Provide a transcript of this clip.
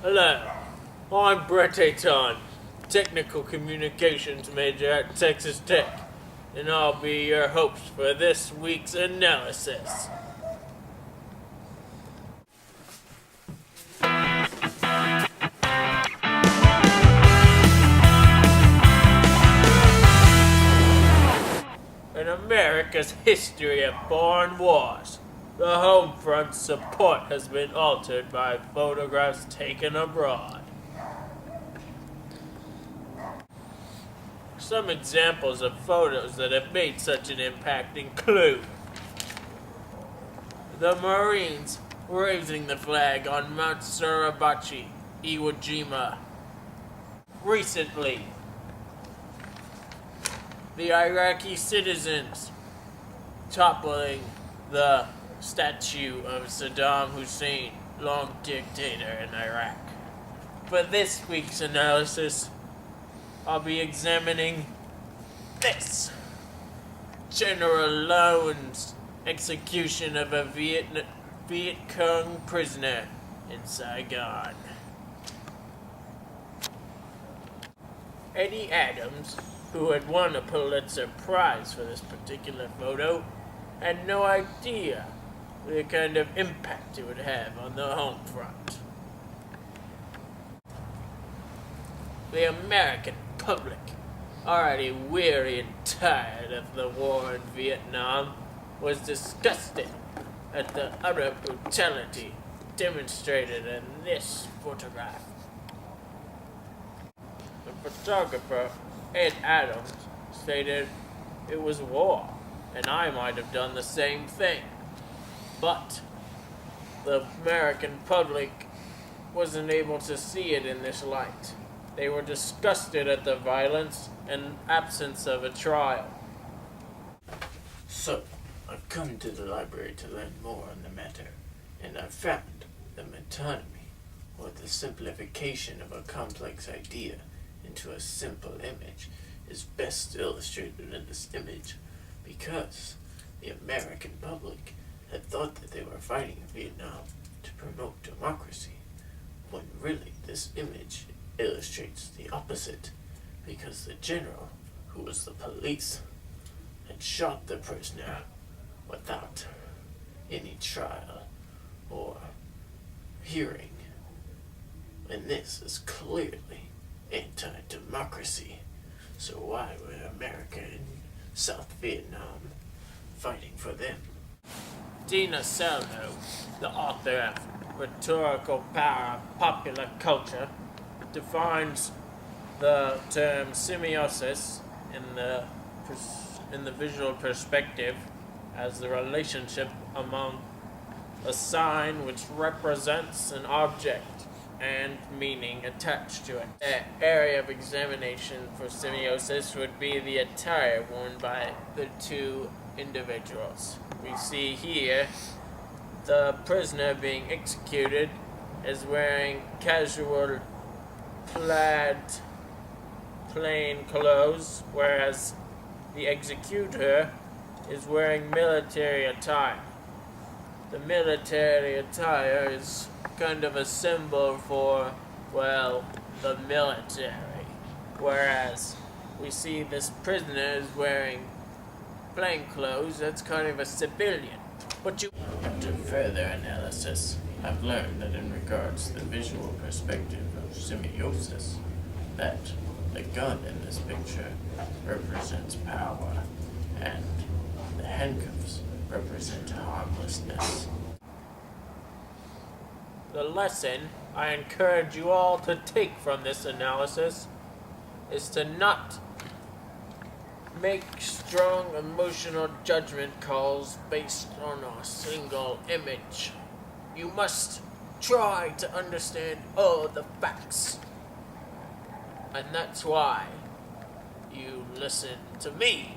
Hello, I'm Bret, aton, Technical Communications major at Texas Tech, and I'll be your host for this week's analysis. In America's history of foreign wars, the home front's support has been altered by photographs taken abroad. Some examples of photos that have made such an impact include the Marines raising the flag on Mount Suribachi, Iwo Jima. Recently, the Iraqi citizens toppling the statue of Saddam Hussein, long dictator in Iraq. For this week's analysis, I'll be examining this. General Lowen's execution of a Viet Cong prisoner in Saigon. Eddie Adams, who had won a Pulitzer Prize for this particular photo, had no idea the kind of impact it would have on the home front. The American public, already weary and tired of the war in Vietnam, was disgusted at the utter brutality demonstrated in this photograph. The photographer, Ed Adams, stated it was war, and I might have done the same thing. But the American public wasn't able to see it in this light. They were disgusted at the violence and absence of a trial. So, I've come to the library to learn more on the matter, and I've found the metonymy, or the simplification of a complex idea into a simple image, is best illustrated in this image, because the American public had thought that they were fighting in Vietnam to promote democracy, when really this image illustrates the opposite, because the general, who was the police, had shot the prisoner without any trial or hearing, and this is clearly anti-democracy. So why were America and South Vietnam fighting for them? Dina Selno, the author of Rhetorical Popular Culture, defines the term semiosis in the visual perspective as the relationship among a sign which represents an object and meaning attached to it. The area of examination for semiosis would be the attire worn by the two individuals. We see here the prisoner being executed is wearing casual plain clothes, whereas the executor is wearing military attire. The military attire is kind of a symbol for, well, the military, whereas we see this prisoner is wearing plain clothes. That's kind of a civilian. After further analysis, I've learned that in regards to the visual perspective of semiosis, that the gun in this picture represents power, and the handcuffs represent harmlessness. The lesson I encourage you all to take from this analysis is to not make strong emotional judgment calls based on a single image. You must try to understand all the facts. And that's why you listen to me.